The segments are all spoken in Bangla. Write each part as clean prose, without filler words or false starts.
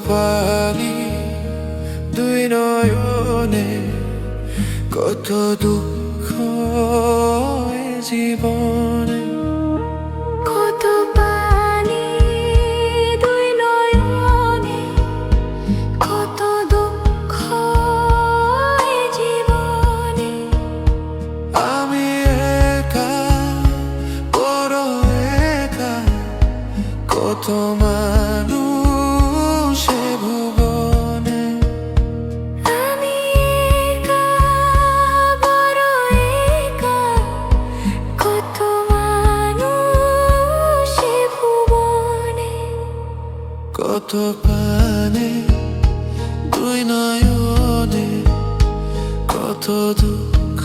পানি দুই নয়নে, কত দুঃখ এ জীবনে। কত পানি দুই নয়নে, কত দুঃখ এ জীবনে। আমি একা, বড় একা, কত মানুষ এ ভুবনে। আমি একা, বড় একা, কত মানুষ এ ভুবনে। কত পানে দুই নয়নে, কত দুঃখ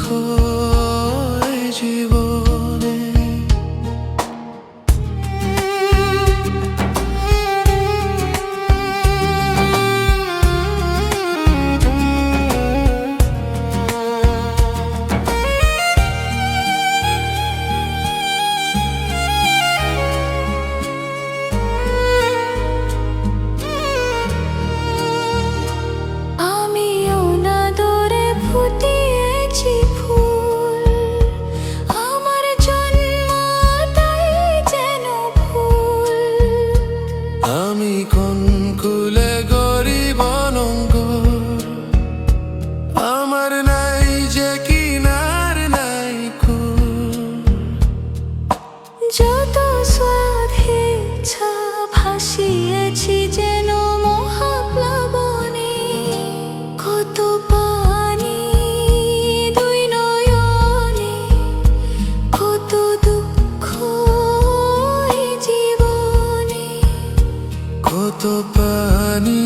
এ জীবনে। আমিও না দরে ফুটিয়েছি ফুল, আমার জন্মটাই যেন ভুল। আমি কোন কুলে গরিব অনঙ্গর, আমার নাই যে কিনার নাই কুল। যত স্বাধীচ্ছা ভাসিয়েছি যেন মহাপ্লাবনে। কত পানি দুই নয়নে, কত দুঃখ এ জীবনে। কত পানি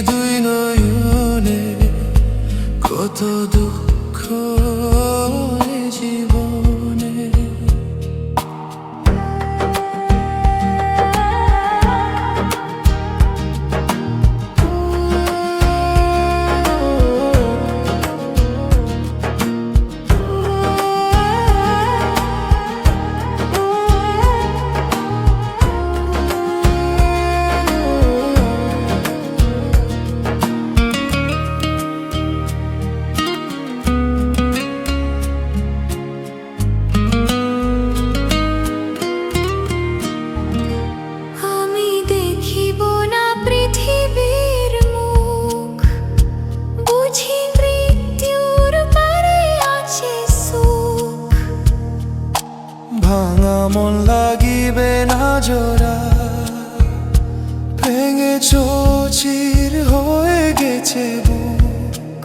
দুই নয়নে, কত দুঃখ এ জীবনে। আমি দেখিব না পৃথিবীর মুখ, বুঝি মৃত্যুর পারে আছে সুখ। ভাঙা মন লাগিবে না জোড়া, ভেঙে চৌচির হয়ে গেছে বুক।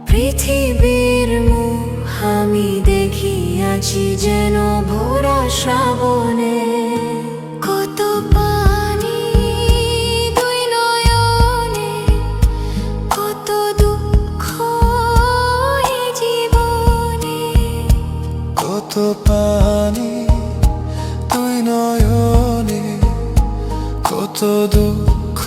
পৃথিবীর মুখ আমি দেখিয়াছি যেন ভোরা শ্রাবণে। কত পানি দুই নয়নে, কত দুঃখ এ জীবনে। কত পানি দুই নয়নে, কত দুঃখ